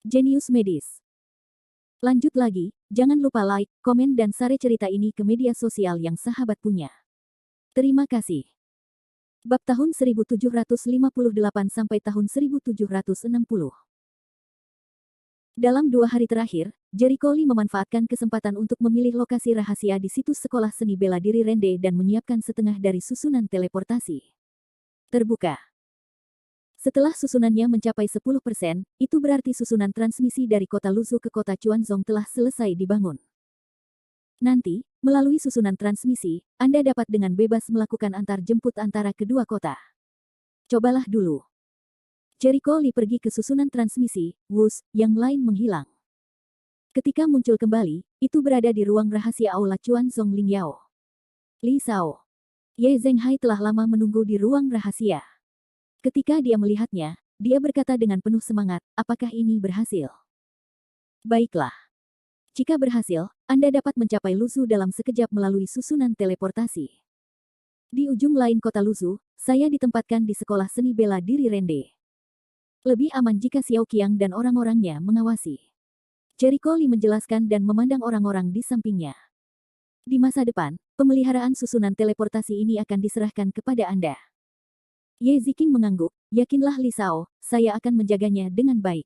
Jenius Medis. Lanjut lagi, jangan lupa like, komen dan share cerita ini ke media sosial yang sahabat punya. Terima kasih. Bab tahun 1758 sampai tahun 1760. Dalam 2 hari terakhir, Jericho Lee memanfaatkan kesempatan untuk memilih lokasi rahasia di situs sekolah seni bela diri Rende dan menyiapkan setengah dari susunan teleportasi terbuka. Setelah susunannya mencapai 10%, itu berarti susunan transmisi dari kota Luzhu ke kota Chuanzong telah selesai dibangun. Nanti, melalui susunan transmisi, Anda dapat dengan bebas melakukan antar jemput antara kedua kota. Cobalah dulu. Jericho Lee pergi ke susunan transmisi, wus, yang lain menghilang. Ketika muncul kembali, itu berada di ruang rahasia aula Chuanzong Lingyao. Li Sao. Ye Zhenghai telah lama menunggu di ruang rahasia. Ketika dia melihatnya, dia berkata dengan penuh semangat, apakah ini berhasil? Baiklah. Jika berhasil, Anda dapat mencapai Luzhu dalam sekejap melalui susunan teleportasi. Di ujung lain kota Luzhu, saya ditempatkan di sekolah seni bela diri Rende. Lebih aman jika Xiao Qiang dan orang-orangnya mengawasi. Jericho Lee menjelaskan dan memandang orang-orang di sampingnya. Di masa depan, pemeliharaan susunan teleportasi ini akan diserahkan kepada Anda. Ye Ziqing mengangguk, yakinlah Li Sao, saya akan menjaganya dengan baik.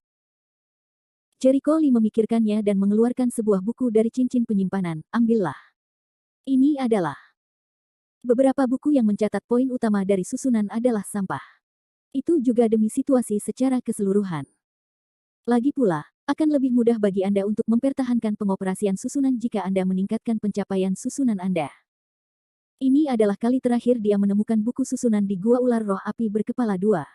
Jericho Lee memikirkannya dan mengeluarkan sebuah buku dari cincin penyimpanan, ambillah. Ini adalah beberapa buku yang mencatat poin utama dari susunan adalah sampah. Itu juga demi situasi secara keseluruhan. Lagi pula, akan lebih mudah bagi Anda untuk mempertahankan pengoperasian susunan jika Anda meningkatkan pencapaian susunan Anda. Ini adalah kali terakhir dia menemukan buku susunan di Gua Ular Roh Api Berkepala Dua.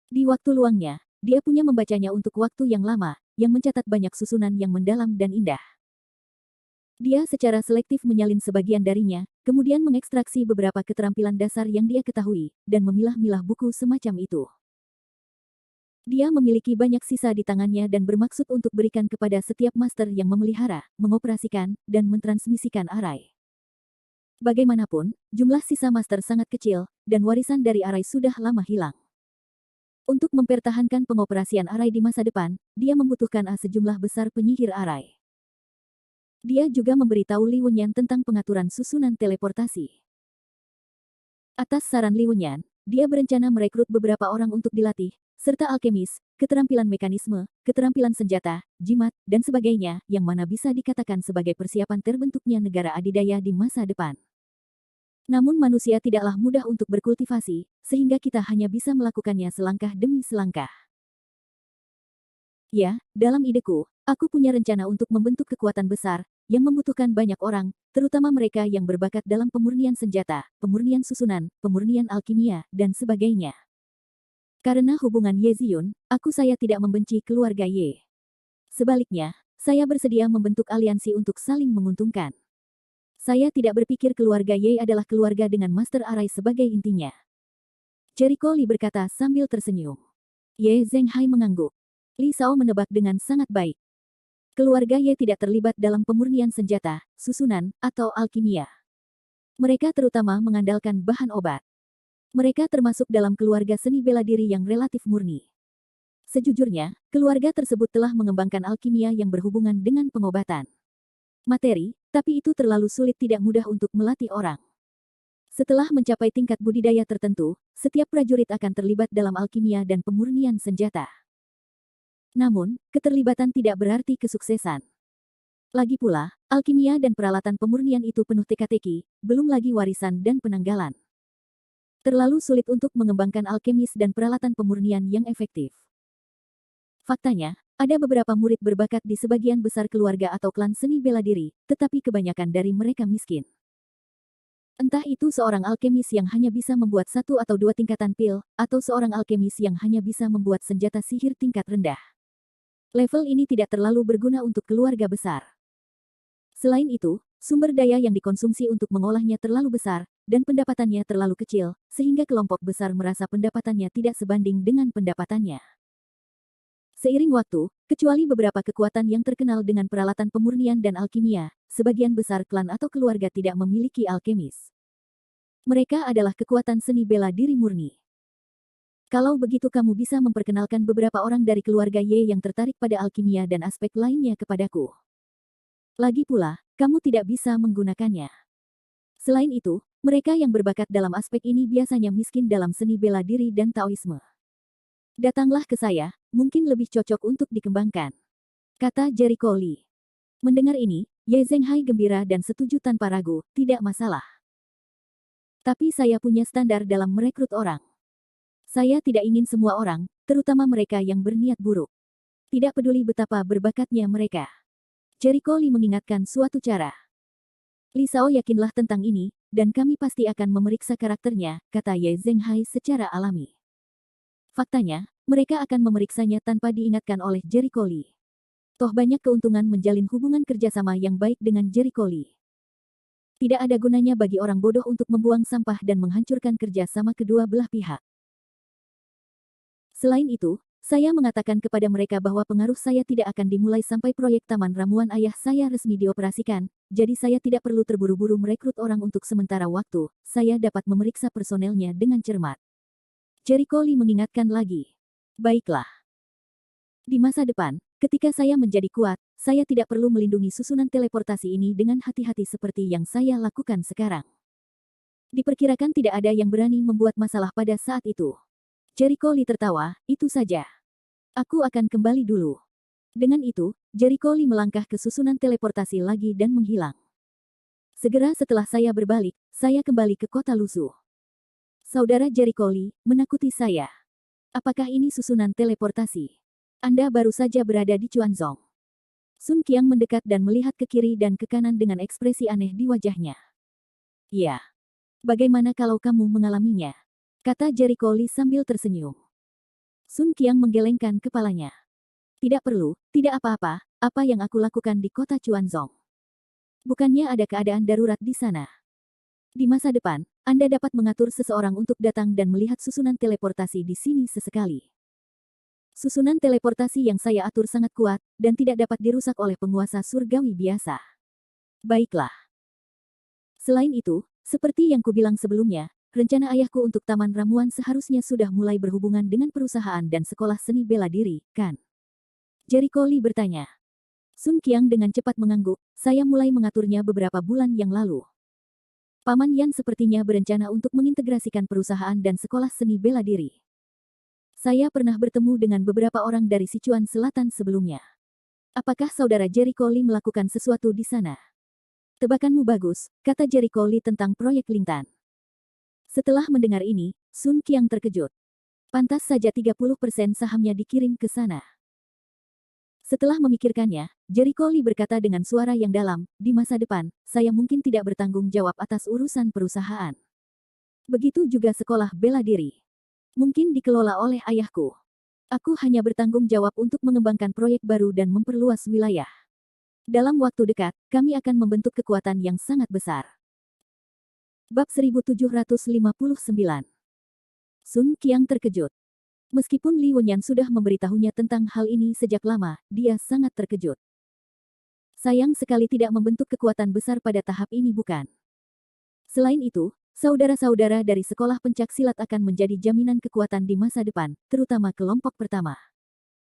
Di waktu luangnya, dia punya membacanya untuk waktu yang lama, yang mencatat banyak susunan yang mendalam dan indah. Dia secara selektif menyalin sebagian darinya, kemudian mengekstraksi beberapa keterampilan dasar yang dia ketahui, dan memilah-milah buku semacam itu. Dia memiliki banyak sisa di tangannya dan bermaksud untuk berikan kepada setiap master yang memelihara, mengoperasikan, dan mentransmisikan arai. Bagaimanapun, jumlah sisa master sangat kecil, dan warisan dari arai sudah lama hilang. Untuk mempertahankan pengoperasian arai di masa depan, dia membutuhkan sejumlah besar penyihir arai. Dia juga memberitahu Li Wenyan tentang pengaturan susunan teleportasi. Atas saran Li Wenyan, dia berencana merekrut beberapa orang untuk dilatih, serta alkemis, keterampilan mekanisme, keterampilan senjata, jimat, dan sebagainya, yang mana bisa dikatakan sebagai persiapan terbentuknya negara adidaya di masa depan. Namun manusia tidaklah mudah untuk berkultivasi, sehingga kita hanya bisa melakukannya selangkah demi selangkah. Ya, dalam ideku, aku punya rencana untuk membentuk kekuatan besar, yang membutuhkan banyak orang, terutama mereka yang berbakat dalam pemurnian senjata, pemurnian susunan, pemurnian alkimia, dan sebagainya. Karena hubungan Ye Ziyun, saya tidak membenci keluarga Ye. Sebaliknya, saya bersedia membentuk aliansi untuk saling menguntungkan. Saya tidak berpikir keluarga Ye adalah keluarga dengan Master Arai sebagai intinya. Jericho Lee berkata sambil tersenyum. Ye Zhenghai mengangguk. Li Sao menebak dengan sangat baik. Keluarga Ye tidak terlibat dalam pemurnian senjata, susunan, atau alkimia. Mereka terutama mengandalkan bahan obat. Mereka termasuk dalam keluarga seni bela diri yang relatif murni. Sejujurnya, keluarga tersebut telah mengembangkan alkimia yang berhubungan dengan pengobatan materi, tapi itu terlalu sulit, tidak mudah untuk melatih orang. Setelah mencapai tingkat budidaya tertentu, setiap prajurit akan terlibat dalam alkimia dan pemurnian senjata. Namun, keterlibatan tidak berarti kesuksesan. Lagi pula, alkimia dan peralatan pemurnian itu penuh teka-teki, belum lagi warisan dan penanggalan. Terlalu sulit untuk mengembangkan alkemis dan peralatan pemurnian yang efektif. Faktanya, ada beberapa murid berbakat di sebagian besar keluarga atau klan seni bela diri, tetapi kebanyakan dari mereka miskin. Entah itu seorang alkemis yang hanya bisa membuat 1 atau 2 tingkatan pil, atau seorang alkemis yang hanya bisa membuat senjata sihir tingkat rendah. Level ini tidak terlalu berguna untuk keluarga besar. Selain itu, sumber daya yang dikonsumsi untuk mengolahnya terlalu besar, dan pendapatannya terlalu kecil, sehingga kelompok besar merasa pendapatannya tidak sebanding dengan pendapatannya. Seiring waktu, kecuali beberapa kekuatan yang terkenal dengan peralatan pemurnian dan alkimia, sebagian besar klan atau keluarga tidak memiliki alkemis. Mereka adalah kekuatan seni bela diri murni. Kalau begitu kamu bisa memperkenalkan beberapa orang dari keluarga Ye yang tertarik pada alkimia dan aspek lainnya kepadaku. Lagi pula, kamu tidak bisa menggunakannya. Selain itu, mereka yang berbakat dalam aspek ini biasanya miskin dalam seni bela diri dan Taoisme. Datanglah ke saya, mungkin lebih cocok untuk dikembangkan, kata Jericho Lee. Mendengar ini, Ye Zhenghai gembira dan setuju tanpa ragu, tidak masalah. Tapi saya punya standar dalam merekrut orang. Saya tidak ingin semua orang, terutama mereka yang berniat buruk. Tidak peduli betapa berbakatnya mereka. Jericho Lee mengingatkan suatu cara. Li Shao yakinlah tentang ini, dan kami pasti akan memeriksa karakternya, kata Ye Zhenghai secara alami. Faktanya, mereka akan memeriksanya tanpa diingatkan oleh Jericho Lee. Toh banyak keuntungan menjalin hubungan kerjasama yang baik dengan Jericho Lee. Tidak ada gunanya bagi orang bodoh untuk membuang sampah dan menghancurkan kerjasama kedua belah pihak. Selain itu, saya mengatakan kepada mereka bahwa pengaruh saya tidak akan dimulai sampai proyek Taman Ramuan ayah saya resmi dioperasikan, jadi saya tidak perlu terburu-buru merekrut orang untuk sementara waktu, saya dapat memeriksa personelnya dengan cermat. Jericho Lee mengingatkan lagi. Baiklah. Di masa depan, ketika saya menjadi kuat, saya tidak perlu melindungi susunan teleportasi ini dengan hati-hati seperti yang saya lakukan sekarang. Diperkirakan tidak ada yang berani membuat masalah pada saat itu. Jericho Lee tertawa, itu saja. Aku akan kembali dulu. Dengan itu, Jericho Lee melangkah ke susunan teleportasi lagi dan menghilang. Segera setelah saya berbalik, saya kembali ke kota Lusu. Saudara Jericho Lee, menakuti saya. Apakah ini susunan teleportasi? Anda baru saja berada di Chuanzong. Sun Qiang mendekat dan melihat ke kiri dan ke kanan dengan ekspresi aneh di wajahnya. Ya. Bagaimana kalau kamu mengalaminya? Kata Jericho Lee sambil tersenyum. Sun Qiang menggelengkan kepalanya. Tidak perlu, tidak apa-apa, apa yang aku lakukan di kota Chuanzong. Bukannya ada keadaan darurat di sana. Di masa depan, Anda dapat mengatur seseorang untuk datang dan melihat susunan teleportasi di sini sesekali. Susunan teleportasi yang saya atur sangat kuat, dan tidak dapat dirusak oleh penguasa surgawi biasa. Baiklah. Selain itu, seperti yang kubilang sebelumnya, rencana ayahku untuk Taman Ramuan seharusnya sudah mulai berhubungan dengan perusahaan dan sekolah seni bela diri, kan? Jericho Lee bertanya. Sun Qiang dengan cepat mengangguk, saya mulai mengaturnya beberapa bulan yang lalu. Paman Yan sepertinya berencana untuk mengintegrasikan perusahaan dan sekolah seni bela diri. Saya pernah bertemu dengan beberapa orang dari Sichuan Selatan sebelumnya. Apakah saudara Jericho Lee melakukan sesuatu di sana? Tebakanmu bagus, kata Jericho Lee tentang proyek Lingtan. Setelah mendengar ini, Sun Qiang terkejut. Pantas saja 30% sahamnya dikirim ke sana. Setelah memikirkannya, Jericho Lee berkata dengan suara yang dalam, di masa depan, saya mungkin tidak bertanggung jawab atas urusan perusahaan. Begitu juga sekolah bela diri. Mungkin dikelola oleh ayahku. Aku hanya bertanggung jawab untuk mengembangkan proyek baru dan memperluas wilayah. Dalam waktu dekat, kami akan membentuk kekuatan yang sangat besar. Bab 1759. Sun Qiang terkejut. Meskipun Li Wenyan sudah memberitahunya tentang hal ini sejak lama, dia sangat terkejut. Sayang sekali tidak membentuk kekuatan besar pada tahap ini bukan? Selain itu, saudara-saudara dari sekolah pencak silat akan menjadi jaminan kekuatan di masa depan, terutama kelompok pertama.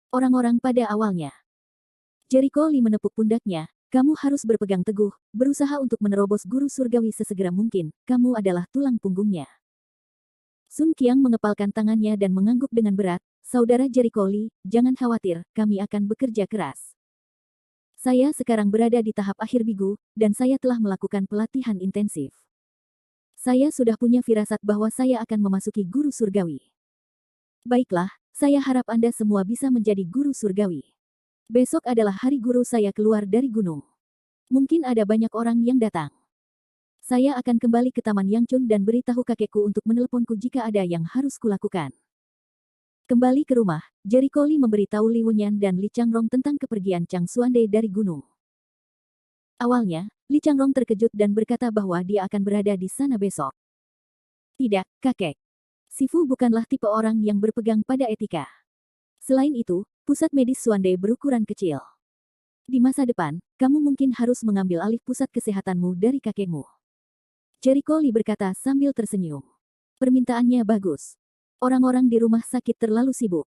Orang-orang pada awalnya. Jericho Lee menepuk pundaknya, kamu harus berpegang teguh, berusaha untuk menerobos guru surgawi sesegera mungkin, kamu adalah tulang punggungnya. Sun Qiang mengepalkan tangannya dan mengangguk dengan berat, saudara Jericho Lee, jangan khawatir, kami akan bekerja keras. Saya sekarang berada di tahap akhir bigu, dan saya telah melakukan pelatihan intensif. Saya sudah punya firasat bahwa saya akan memasuki guru surgawi. Baiklah, saya harap Anda semua bisa menjadi guru surgawi. Besok adalah hari guru saya keluar dari gunung. Mungkin ada banyak orang yang datang. Saya akan kembali ke Taman Yangchun dan beritahu kakekku untuk meneleponku jika ada yang harus kulakukan. Kembali ke rumah, Jericho Lee memberitahu Li Wenyan dan Li Changrong tentang kepergian Chang Xuande dari gunung. Awalnya, Li Changrong terkejut dan berkata bahwa dia akan berada di sana besok. Tidak, kakek. Sifu bukanlah tipe orang yang berpegang pada etika. Selain itu, pusat medis Xuande berukuran kecil. Di masa depan, kamu mungkin harus mengambil alih pusat kesehatanmu dari kakekmu. Jericho Lee berkata sambil tersenyum. Permintaannya bagus. Orang-orang di rumah sakit terlalu sibuk.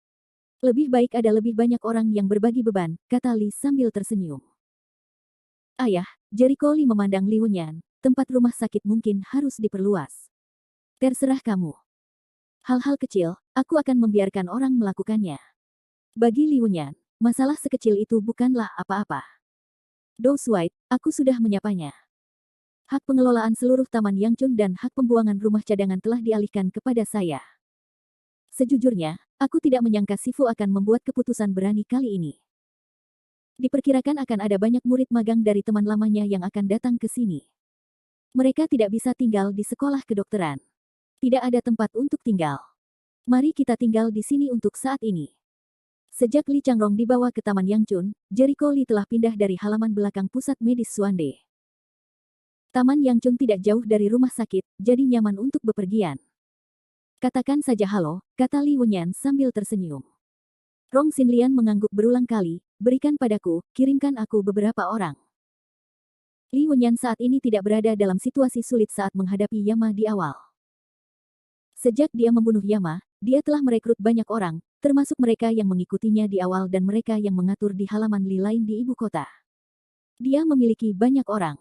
Lebih baik ada lebih banyak orang yang berbagi beban, kata Li sambil tersenyum. Ayah, Jericho Lee memandang Li Wenyan, tempat rumah sakit mungkin harus diperluas. Terserah kamu. Hal-hal kecil, aku akan membiarkan orang melakukannya. Bagi Li Wenyan, masalah sekecil itu bukanlah apa-apa. Do Shuai, aku sudah menyapanya. Hak pengelolaan seluruh Taman Yangchun dan hak pembuangan rumah cadangan telah dialihkan kepada saya. Sejujurnya, aku tidak menyangka Sifu akan membuat keputusan berani kali ini. Diperkirakan akan ada banyak murid magang dari teman lamanya yang akan datang ke sini. Mereka tidak bisa tinggal di sekolah kedokteran. Tidak ada tempat untuk tinggal. Mari kita tinggal di sini untuk saat ini. Sejak Li Changrong dibawa ke Taman Yangchun, Jericho Lee telah pindah dari halaman belakang pusat medis Suande. Taman Yangchun tidak jauh dari rumah sakit, jadi nyaman untuk bepergian. Katakan saja halo, kata Li Wenyan sambil tersenyum. Rong Xinlian mengangguk berulang kali, berikan padaku, kirimkan aku beberapa orang. Li Wenyan saat ini tidak berada dalam situasi sulit saat menghadapi Yama di awal. Sejak dia membunuh Yama, dia telah merekrut banyak orang, termasuk mereka yang mengikutinya di awal dan mereka yang mengatur di halaman Li lain di ibu kota. Dia memiliki banyak orang.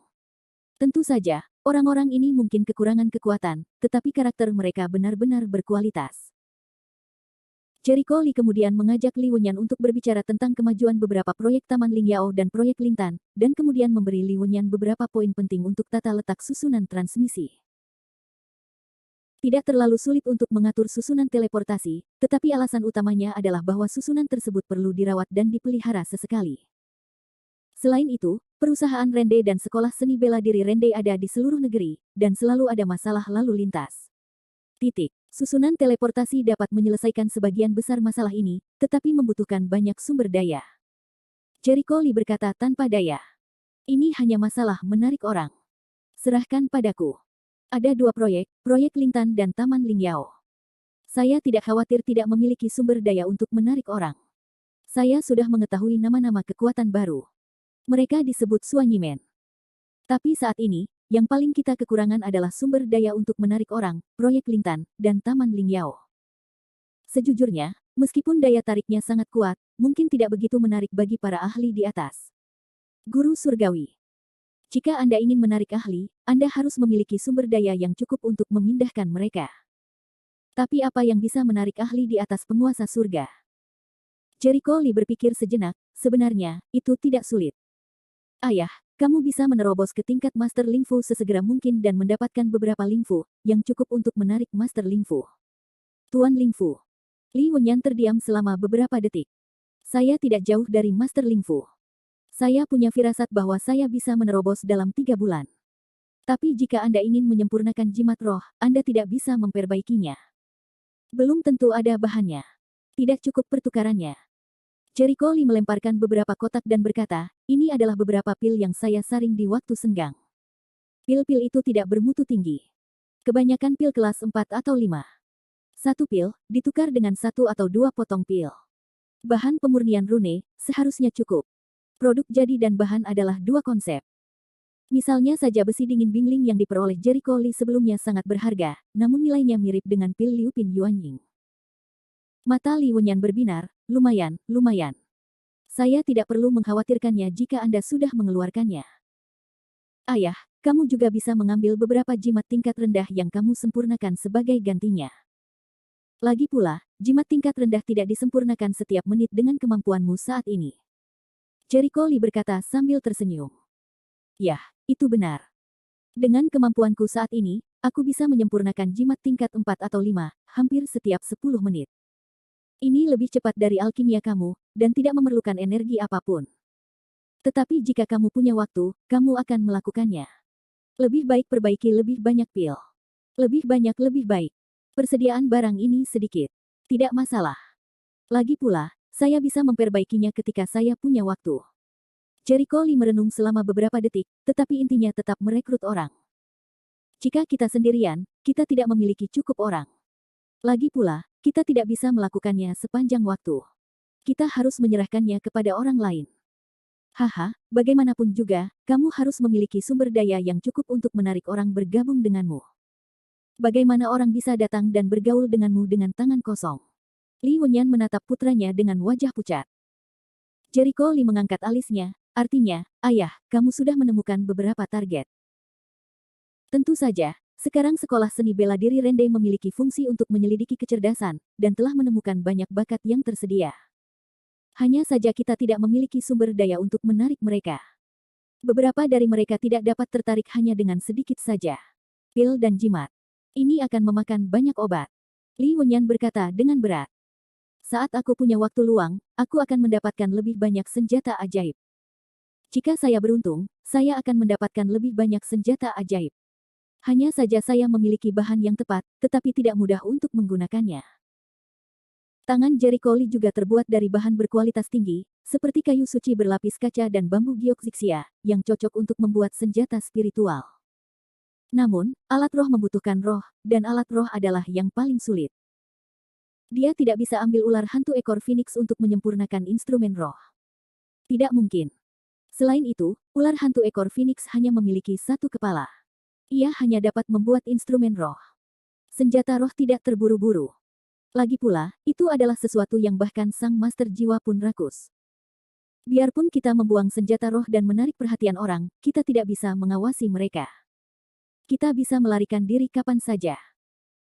Tentu saja, orang-orang ini mungkin kekurangan kekuatan, tetapi karakter mereka benar-benar berkualitas. Jericho Lee kemudian mengajak Li Wenyan untuk berbicara tentang kemajuan beberapa proyek Taman Lingyao dan proyek Lintan, dan kemudian memberi Li Wenyan beberapa poin penting untuk tata letak susunan transmisi. Tidak terlalu sulit untuk mengatur susunan teleportasi, tetapi alasan utamanya adalah bahwa susunan tersebut perlu dirawat dan dipelihara sesekali. Selain itu, perusahaan Rende dan sekolah seni bela diri Rende ada di seluruh negeri, dan selalu ada masalah lalu lintas. Susunan teleportasi dapat menyelesaikan sebagian besar masalah ini, tetapi membutuhkan banyak sumber daya. Jericho Lee berkata tanpa daya. Ini hanya masalah menarik orang. Serahkan padaku. Ada dua proyek, proyek Lintan dan Taman Lingyao. Saya tidak khawatir tidak memiliki sumber daya untuk menarik orang. Saya sudah mengetahui nama-nama kekuatan baru. Mereka disebut Suanyimen. Tapi saat ini, yang paling kita kekurangan adalah sumber daya untuk menarik orang, proyek Lintan, dan Taman Lingyao. Sejujurnya, meskipun daya tariknya sangat kuat, mungkin tidak begitu menarik bagi para ahli di atas. Guru Surgawi. Jika Anda ingin menarik ahli, Anda harus memiliki sumber daya yang cukup untuk memindahkan mereka. Tapi apa yang bisa menarik ahli di atas penguasa surga? Jericho Lee berpikir sejenak, sebenarnya, itu tidak sulit. Ayah, kamu bisa menerobos ke tingkat Master Lingfu sesegera mungkin dan mendapatkan beberapa Lingfu, yang cukup untuk menarik Master Lingfu. Tuan Lingfu. Li Wenyan terdiam selama beberapa detik. Saya tidak jauh dari Master Lingfu. Saya punya firasat bahwa saya bisa menerobos dalam 3 bulan. Tapi jika Anda ingin menyempurnakan jimat roh, Anda tidak bisa memperbaikinya. Belum tentu ada bahannya. Tidak cukup pertukarannya. Jericho Lee melemparkan beberapa kotak dan berkata, ini adalah beberapa pil yang saya saring di waktu senggang. Pil-pil itu tidak bermutu tinggi. Kebanyakan pil kelas 4 atau 5. Satu pil, ditukar dengan 1 atau 2 potong pil. Bahan pemurnian rune, seharusnya cukup. Produk jadi dan bahan adalah 2 konsep. Misalnya saja besi dingin Bingling yang diperoleh Jericho Lee sebelumnya sangat berharga, namun nilainya mirip dengan pil Liupin Yuanying. Mata Li Wenyan berbinar, lumayan. Saya tidak perlu mengkhawatirkannya jika Anda sudah mengeluarkannya. Ayah, kamu juga bisa mengambil beberapa jimat tingkat rendah yang kamu sempurnakan sebagai gantinya. Lagi pula, jimat tingkat rendah tidak disempurnakan setiap menit dengan kemampuanmu saat ini. Jericho Lee berkata sambil tersenyum. Yah, itu benar. Dengan kemampuanku saat ini, aku bisa menyempurnakan jimat tingkat 4 atau 5, hampir setiap 10 menit. Ini lebih cepat dari alkimia kamu, dan tidak memerlukan energi apapun. Tetapi jika kamu punya waktu, kamu akan melakukannya. Lebih baik perbaiki lebih banyak pil. Lebih banyak lebih baik. Persediaan barang ini sedikit. Tidak masalah. Lagi pula, saya bisa memperbaikinya ketika saya punya waktu. Jericho Lee merenung selama beberapa detik, tetapi intinya tetap merekrut orang. Jika kita sendirian, kita tidak memiliki cukup orang. Lagi pula, kita tidak bisa melakukannya sepanjang waktu. Kita harus menyerahkannya kepada orang lain. Haha, bagaimanapun juga, kamu harus memiliki sumber daya yang cukup untuk menarik orang bergabung denganmu. Bagaimana orang bisa datang dan bergaul denganmu dengan tangan kosong? Li Wenyan menatap putranya dengan wajah pucat. Jericho Li mengangkat alisnya, artinya, ayah, kamu sudah menemukan beberapa target. Tentu saja, sekarang sekolah seni bela diri Rende memiliki fungsi untuk menyelidiki kecerdasan, dan telah menemukan banyak bakat yang tersedia. Hanya saja kita tidak memiliki sumber daya untuk menarik mereka. Beberapa dari mereka tidak dapat tertarik hanya dengan sedikit saja. Pil dan jimat. Ini akan memakan banyak obat. Li Wenyan berkata dengan berat. Saat aku punya waktu luang, aku akan mendapatkan lebih banyak senjata ajaib. Jika saya beruntung, saya akan mendapatkan lebih banyak senjata ajaib. Hanya saja saya memiliki bahan yang tepat, tetapi tidak mudah untuk menggunakannya. Tangan Jericho Li juga terbuat dari bahan berkualitas tinggi, seperti kayu suci berlapis kaca dan bambu gyoxixia, yang cocok untuk membuat senjata spiritual. Namun, alat roh membutuhkan roh, dan alat roh adalah yang paling sulit. Dia tidak bisa ambil ular hantu ekor Phoenix untuk menyempurnakan instrumen roh. Tidak mungkin. Selain itu, ular hantu ekor Phoenix hanya memiliki satu kepala. Ia hanya dapat membuat instrumen roh. Senjata roh tidak terburu-buru. Lagi pula, itu adalah sesuatu yang bahkan sang master jiwa pun rakus. Biarpun kita membuang senjata roh dan menarik perhatian orang, kita tidak bisa mengawasi mereka. Kita bisa melarikan diri kapan saja.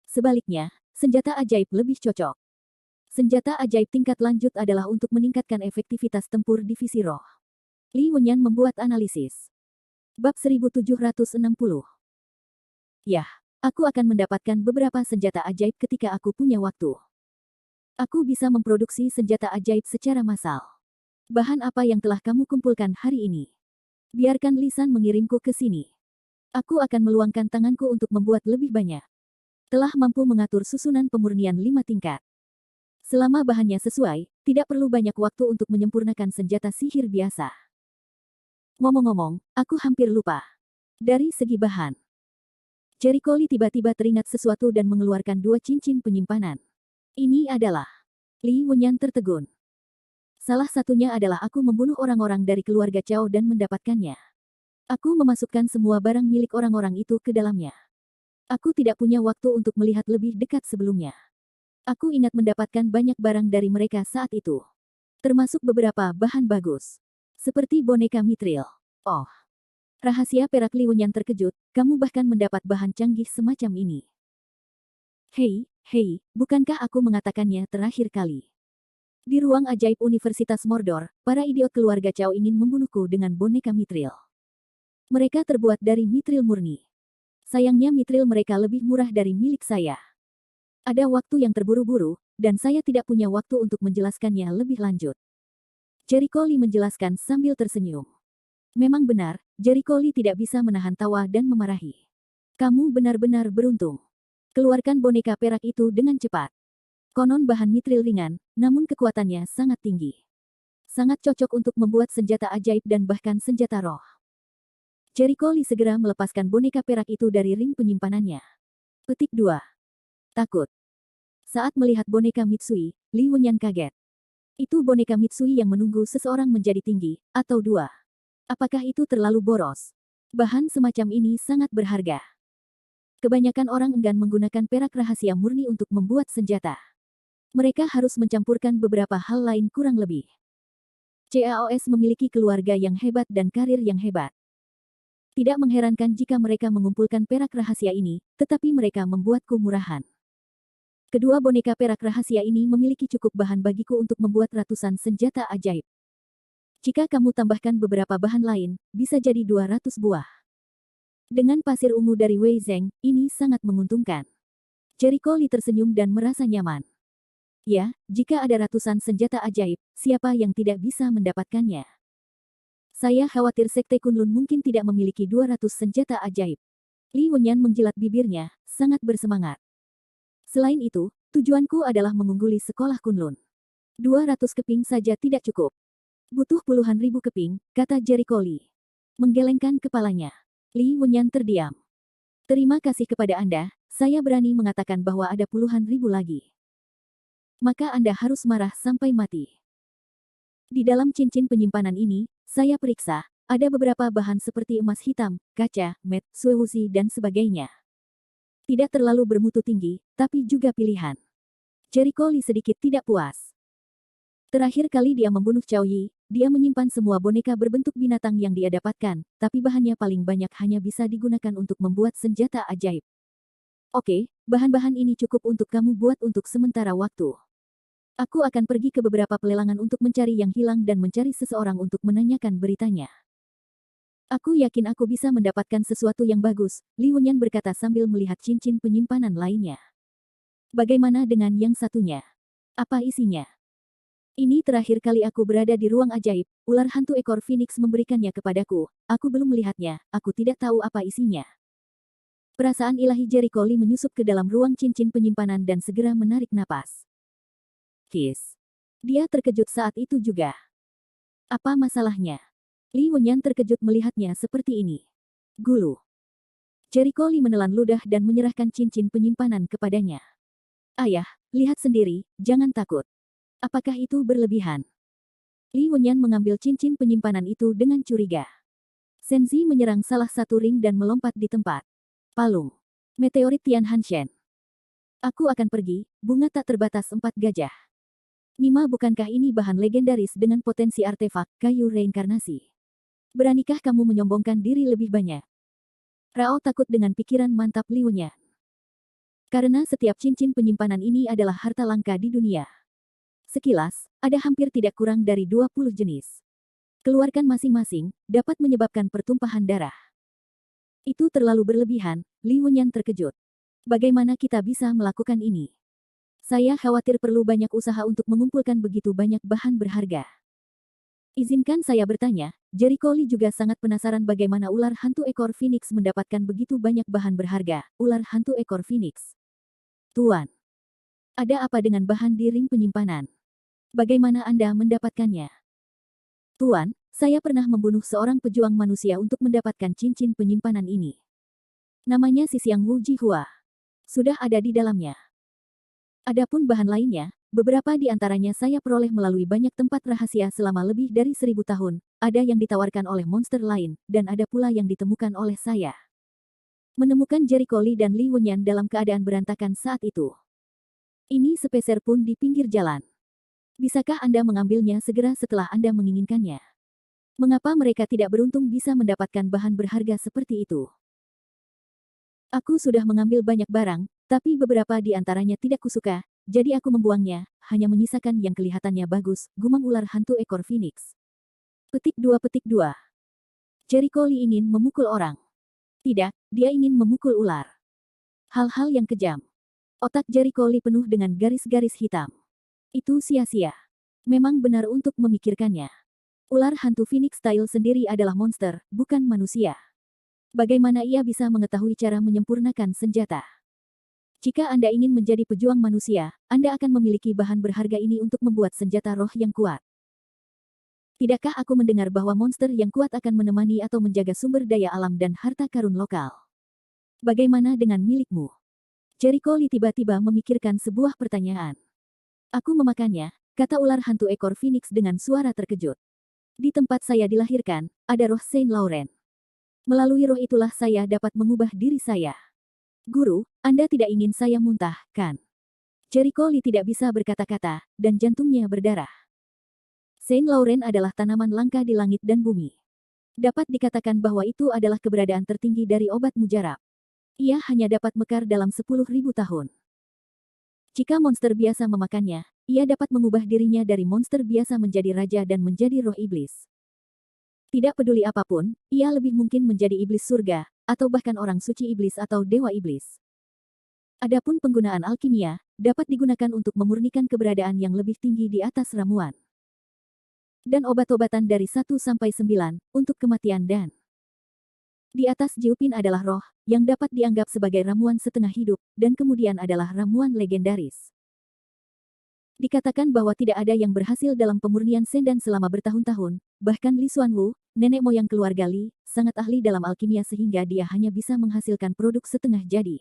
Sebaliknya, senjata ajaib lebih cocok. Senjata ajaib tingkat lanjut adalah untuk meningkatkan efektivitas tempur divisi roh. Li Wenyan membuat analisis. Bab 1760. Yah. Aku akan mendapatkan beberapa senjata ajaib ketika aku punya waktu. Aku bisa memproduksi senjata ajaib secara massal. Bahan apa yang telah kamu kumpulkan hari ini? Biarkan Lisan mengirimku ke sini. Aku akan meluangkan tanganku untuk membuat lebih banyak. Telah mampu mengatur susunan pemurnian 5 tingkat. Selama bahannya sesuai, tidak perlu banyak waktu untuk menyempurnakan senjata sihir biasa. Ngomong-ngomong, aku hampir lupa. Dari segi bahan. Jericho Li tiba-tiba teringat sesuatu dan mengeluarkan 2 cincin penyimpanan. Ini adalah. Li Wenyan tertegun. Salah satunya adalah aku membunuh orang-orang dari keluarga Cao dan mendapatkannya. Aku memasukkan semua barang milik orang-orang itu ke dalamnya. Aku tidak punya waktu untuk melihat lebih dekat sebelumnya. Aku ingat mendapatkan banyak barang dari mereka saat itu. Termasuk beberapa bahan bagus. Seperti boneka Mithril. Oh. Rahasia perak Li Wenyan terkejut, kamu bahkan mendapat bahan canggih semacam ini. Hei, bukankah aku mengatakannya terakhir kali? Di ruang ajaib Universitas Mordor, para idiot keluarga Cao ingin membunuhku dengan boneka Mithril. Mereka terbuat dari Mithril murni. Sayangnya Mithril mereka lebih murah dari milik saya. Ada waktu yang terburu-buru, dan saya tidak punya waktu untuk menjelaskannya lebih lanjut. Jericho Li menjelaskan sambil tersenyum. Memang benar, Jericho Li tidak bisa menahan tawa dan memarahi. Kamu benar-benar beruntung. Keluarkan boneka perak itu dengan cepat. Konon bahan mithril ringan, namun kekuatannya sangat tinggi. Sangat cocok untuk membuat senjata ajaib dan bahkan senjata roh. Jericho Li segera melepaskan boneka perak itu dari ring penyimpanannya. Petik 2. Takut. Saat melihat boneka Mitsui, Li Wenyan kaget. Itu boneka Mitsui yang menunggu seseorang menjadi tinggi, atau 2. Apakah itu terlalu boros? Bahan semacam ini sangat berharga. Kebanyakan orang enggan menggunakan perak rahasia murni untuk membuat senjata. Mereka harus mencampurkan beberapa hal lain kurang lebih. CAOS memiliki keluarga yang hebat dan karir yang hebat. Tidak mengherankan jika mereka mengumpulkan perak rahasia ini, tetapi mereka membuatku murahan. Kedua boneka perak rahasia ini memiliki cukup bahan bagiku untuk membuat ratusan senjata ajaib. Jika kamu tambahkan beberapa bahan lain, bisa jadi 200 buah. Dengan pasir ungu dari Wei Zheng, ini sangat menguntungkan. Jericho Li tersenyum dan merasa nyaman. Ya, jika ada ratusan senjata ajaib, siapa yang tidak bisa mendapatkannya? Saya khawatir Sekte Kunlun mungkin tidak memiliki 200 senjata ajaib. Li Wenyan menjilat bibirnya, sangat bersemangat. Selain itu, tujuanku adalah mengungguli sekolah Kunlun. 200 keping saja tidak cukup. Butuh puluhan ribu keping, kata Jericho Li. Menggelengkan kepalanya. Li Wenyan terdiam. Terima kasih kepada Anda, saya berani mengatakan bahwa ada puluhan ribu lagi. Maka Anda harus marah sampai mati. Di dalam cincin penyimpanan ini, saya periksa, ada beberapa bahan seperti emas hitam, kaca, mat, suewuzi dan sebagainya. Tidak terlalu bermutu tinggi, tapi juga pilihan. Jericho Lee sedikit tidak puas. Terakhir kali dia membunuh Cao Yi, dia menyimpan semua boneka berbentuk binatang yang dia dapatkan, tapi bahannya paling banyak hanya bisa digunakan untuk membuat senjata ajaib. Oke, bahan-bahan ini cukup untuk kamu buat untuk sementara waktu. Aku akan pergi ke beberapa pelelangan untuk mencari yang hilang dan mencari seseorang untuk menanyakan beritanya. Aku yakin aku bisa mendapatkan sesuatu yang bagus, Li Wenyan berkata sambil melihat cincin penyimpanan lainnya. Bagaimana dengan yang satunya? Apa isinya? Ini terakhir kali aku berada di ruang ajaib, ular hantu ekor Phoenix memberikannya kepadaku. Aku belum melihatnya, aku tidak tahu apa isinya. Perasaan ilahi Jericho Lee menyusup ke dalam ruang cincin penyimpanan dan segera menarik napas. Kiss. Dia terkejut saat itu juga. Apa masalahnya? Li Wenyan terkejut melihatnya seperti ini. Gulu. Jericho Lee menelan ludah dan menyerahkan cincin penyimpanan kepadanya. Ayah, lihat sendiri, jangan takut. Apakah itu berlebihan? Li Wenyan mengambil cincin penyimpanan itu dengan curiga. Senzi menyerang salah satu ring dan melompat di tempat. Palung. Meteorit Tian Hanshen. Aku akan pergi, bunga tak terbatas 4 gajah. Nima, bukankah ini bahan legendaris dengan potensi artefak, kayu reinkarnasi? Beranikah kamu menyombongkan diri lebih banyak? Rao takut dengan pikiran mantap Li Wenyan. Karena setiap cincin penyimpanan ini adalah harta langka di dunia. Sekilas, ada hampir tidak kurang dari 20 jenis. Keluarkan masing-masing, dapat menyebabkan pertumpahan darah. Itu terlalu berlebihan, Li Wenyan terkejut. Bagaimana kita bisa melakukan ini? Saya khawatir perlu banyak usaha untuk mengumpulkan begitu banyak bahan berharga. Izinkan saya bertanya, Jericho Lee juga sangat penasaran bagaimana ular hantu ekor Phoenix mendapatkan begitu banyak bahan berharga. Ular hantu ekor Phoenix. Tuan, ada apa dengan bahan di ring penyimpanan? Bagaimana Anda mendapatkannya? Tuan, saya pernah membunuh seorang pejuang manusia untuk mendapatkan cincin penyimpanan ini. Namanya Xisiang Wu Jihua. Sudah ada di dalamnya. Adapun bahan lainnya, beberapa di antaranya saya peroleh melalui banyak tempat rahasia selama lebih dari 1000 tahun, ada yang ditawarkan oleh monster lain, dan ada pula yang ditemukan oleh saya. Menemukan Jericho Lee dan Li Wenyan dalam keadaan berantakan saat itu. Ini sepeser pun di pinggir jalan. Bisakah Anda mengambilnya segera setelah Anda menginginkannya? Mengapa mereka tidak beruntung bisa mendapatkan bahan berharga seperti itu? Aku sudah mengambil banyak barang, tapi beberapa di antaranya tidak kusuka, jadi aku membuangnya, hanya menyisakan yang kelihatannya bagus, gumam ular hantu ekor Phoenix. Petik 2. Jericho Lee ingin memukul orang. Tidak, dia ingin memukul ular. Hal-hal yang kejam. Otak Jericho Lee penuh dengan garis-garis hitam. Itu sia-sia. Memang benar untuk memikirkannya. Ular hantu Phoenix Style sendiri adalah monster, bukan manusia. Bagaimana ia bisa mengetahui cara menyempurnakan senjata? Jika Anda ingin menjadi pejuang manusia, Anda akan memiliki bahan berharga ini untuk membuat senjata roh yang kuat. Tidakkah aku mendengar bahwa monster yang kuat akan menemani atau menjaga sumber daya alam dan harta karun lokal? Bagaimana dengan milikmu? Jericho Lee tiba-tiba memikirkan sebuah pertanyaan. Aku memakannya, kata ular hantu ekor Phoenix dengan suara terkejut. Di tempat saya dilahirkan, ada roh Saint Laurent. Melalui roh itulah saya dapat mengubah diri saya. Guru, Anda tidak ingin saya muntah, kan? Jericho Lee tidak bisa berkata-kata, dan jantungnya berdarah. Saint Laurent adalah tanaman langka di langit dan bumi. Dapat dikatakan bahwa itu adalah keberadaan tertinggi dari obat mujarab. Ia hanya dapat mekar dalam 10.000 tahun. Jika monster biasa memakannya, ia dapat mengubah dirinya dari monster biasa menjadi raja dan menjadi roh iblis. Tidak peduli apapun, ia lebih mungkin menjadi iblis surga, atau bahkan orang suci iblis atau dewa iblis. Adapun penggunaan alkimia, dapat digunakan untuk memurnikan keberadaan yang lebih tinggi di atas ramuan. Dan obat-obatan dari 1 sampai 9, untuk kematian dan di atas Jiupin adalah roh, yang dapat dianggap sebagai ramuan setengah hidup, dan kemudian adalah ramuan legendaris. Dikatakan bahwa tidak ada yang berhasil dalam pemurnian Sendan selama bertahun-tahun, bahkan Li Xuanwu, nenek moyang keluarga Li, sangat ahli dalam alkimia sehingga dia hanya bisa menghasilkan produk setengah jadi.